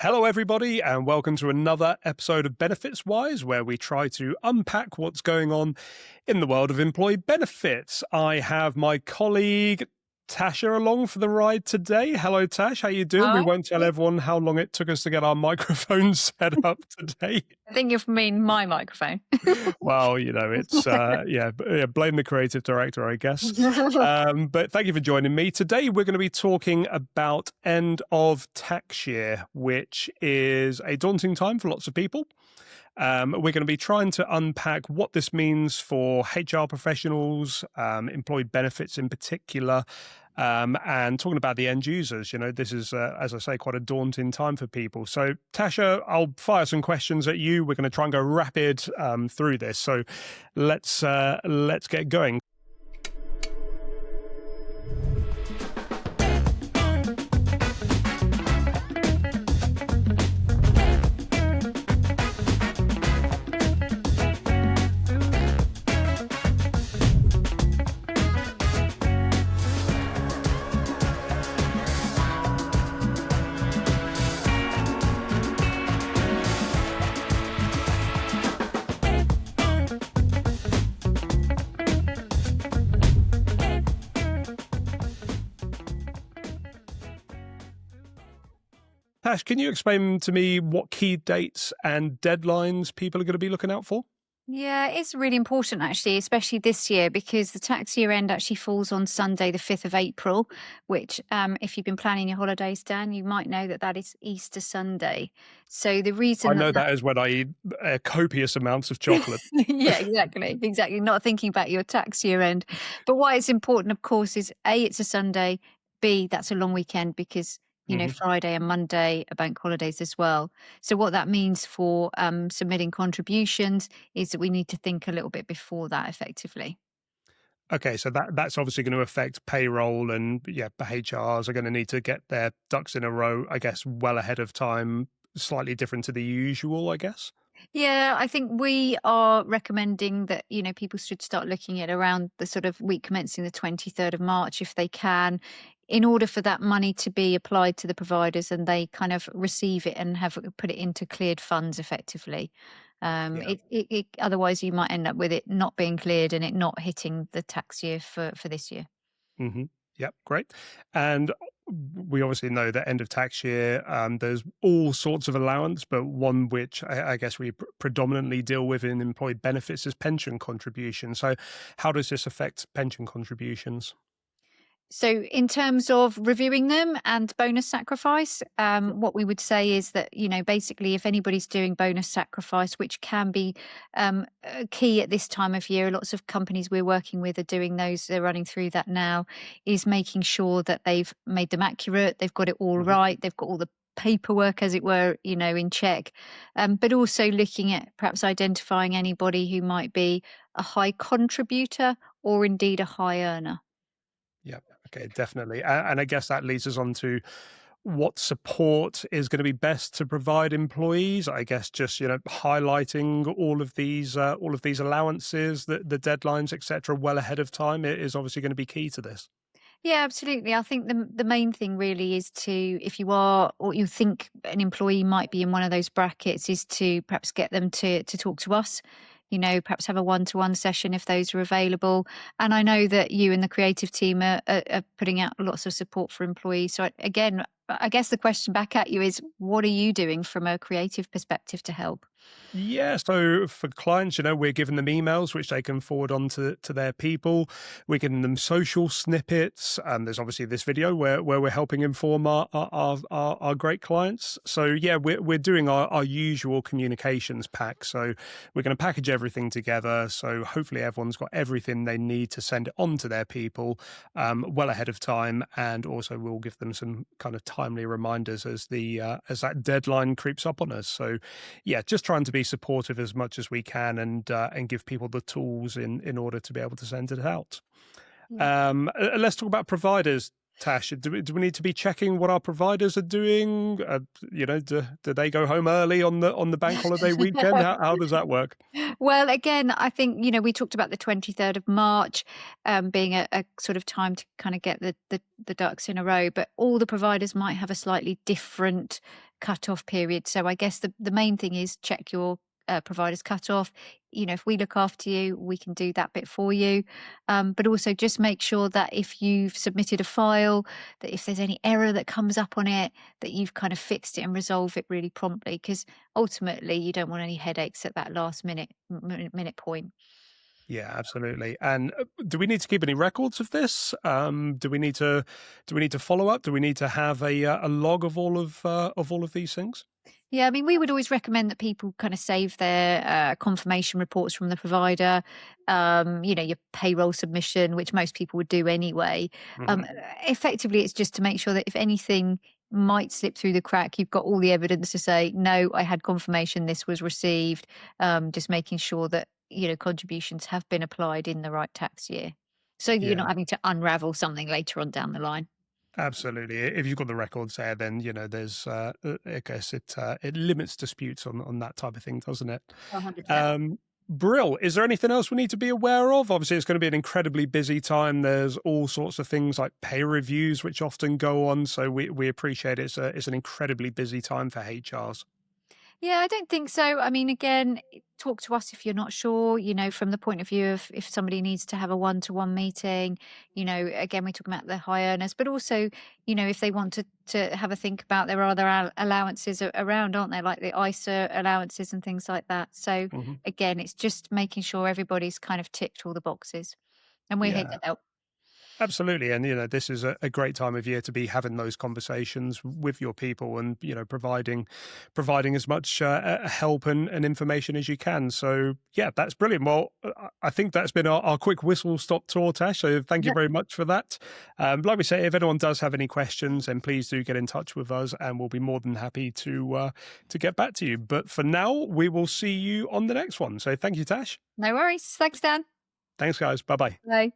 Hello, everybody, and welcome to another episode of Benefits Wise, where we try to unpack what's going on in the world of employee benefits. I have my colleague Tasha along for the ride today. Hello, Tash. How you doing? We Oh, won't tell everyone how long it took us to get our microphones set up today. I think you mean my microphone. Well, it's blame the creative director, I guess. But thank you for joining me. Today, we're going to be talking about end of tax year, which is a daunting time for lots of people. We're going to be trying to unpack what this means for HR professionals, employee benefits in particular, and talking about the end users. This is, as I say, quite a daunting time for people. So, Tasha, I'll fire some questions at you. We're going to try and go rapid through this. So, let's get going. Tash, can you explain to me what key dates and deadlines people are going to be looking out for? Yeah, it's really important actually, especially this year, because the tax year end actually falls on Sunday, the 5th of April, which if you've been planning your holidays, Dan, you might know that is Easter Sunday. So the I reason know that is when I eat copious amounts of chocolate. Yeah, exactly. Not thinking about your tax year end. But why it's important, of course, is A, it's a Sunday, B, that's a long weekend because Friday and Monday are bank holidays as well. So what that means for submitting contributions is that we need to think a little bit before that effectively. Okay, so that's obviously going to affect payroll and HRs are going to need to get their ducks in a row, I guess, well ahead of time, slightly different to the usual, I guess. Yeah, I think we are recommending that, people should start looking at around the sort of week commencing the 23rd of March if they can, in order for that money to be applied to the providers and they kind of receive it and have put it into cleared funds effectively. Otherwise you might end up with it not being cleared and it not hitting the tax year for this year. Mm-hmm. Yep, great. And we obviously know that end of tax year, there's all sorts of allowance, but one which I guess we predominantly deal with in employee benefits is pension contributions. So how does this affect pension contributions? So in terms of reviewing them and bonus sacrifice, what we would say is that, basically if anybody's doing bonus sacrifice, which can be key at this time of year, lots of companies we're working with are doing those, they're running through that now, is making sure that they've made them accurate, they've got it all right, they've got all the paperwork, as it were, in check, but also looking at perhaps identifying anybody who might be a high contributor or indeed a high earner. Yeah. Okay, definitely. And I guess that leads us on to what support is going to be best to provide employees. I guess just, highlighting all of these allowances, the deadlines, etc., well ahead of time is obviously going to be key to this. Yeah, absolutely. I think the main thing really is to, if you are or you think an employee might be in one of those brackets, is to perhaps get them to talk to us. Perhaps have a one-to-one session if those are available. And I know that you and the creative team are putting out lots of support for employees. So again, I guess the question back at you is, what are you doing from a creative perspective to help? Yeah, so for clients, we're giving them emails which they can forward on to their people. We're giving them social snippets. There's obviously this video where we're helping inform our great clients. So yeah, we're doing our usual communications pack. So we're going to package everything together. So hopefully everyone's got everything they need to send it on to their people well ahead of time. And also we'll give them some kind of timely reminders as that deadline creeps up on us. So yeah, just trying to be supportive as much as we can and give people the tools in order to be able to send it out. Let's talk about providers. Tash, do we need to be checking what our providers are doing? Do they go home early on the bank holiday weekend? How does that work? Well, again, I think, we talked about the 23rd of March being a sort of time to kind of get the ducks in a row, but all the providers might have a slightly different cut-off period. So I guess the main thing is check your provider's cut-off. If we look after you, we can do that bit for you. But also just make sure that if you've submitted a file, that if there's any error that comes up on it, that you've kind of fixed it and resolve it really promptly. Because ultimately, you don't want any headaches at that last minute point. Yeah, absolutely. And do we need to keep any records of this? Do we need to follow up? Do we need to have a log of all of these things? Yeah, I mean, we would always recommend that people kind of save their confirmation reports from the provider, your payroll submission, which most people would do anyway. Hmm. Um, Effectively, it's just to make sure that if anything might slip through the crack, you've got all the evidence to say, no, I had confirmation this was received. Just making sure that, contributions have been applied in the right tax year so that you're Yeah. not having to unravel something later on down the line. Absolutely. If you've got the records there, then there's. I guess it limits disputes on that type of thing, doesn't it? 100%. Um, Brill. Is there anything else we need to be aware of? Obviously, it's going to be an incredibly busy time. There's all sorts of things like pay reviews, which often go on. So we appreciate it. It's an incredibly busy time for HRs. Yeah, I don't think so. I mean, again, talk to us if you're not sure, from the point of view of if somebody needs to have a one-to-one meeting, again, we're talking about the high earners, but also, if they want to have a think about there are other allowances around, aren't there? Like the ISA allowances and things like that. So Hmm. again, it's just making sure everybody's kind of ticked all the boxes and we're here Yeah. to help. Absolutely. And, this is a great time of year to be having those conversations with your people and, providing as much help and information as you can. So, yeah, that's brilliant. Well, I think that's been our quick whistle stop tour, Tash. So thank you Yep. very much for that. Like we say, if anyone does have any questions, then please do get in touch with us and we'll be more than happy to get back to you. But for now, we will see you on the next one. So thank you, Tash. No worries. Thanks, Dan. Thanks, guys. Bye bye. Bye.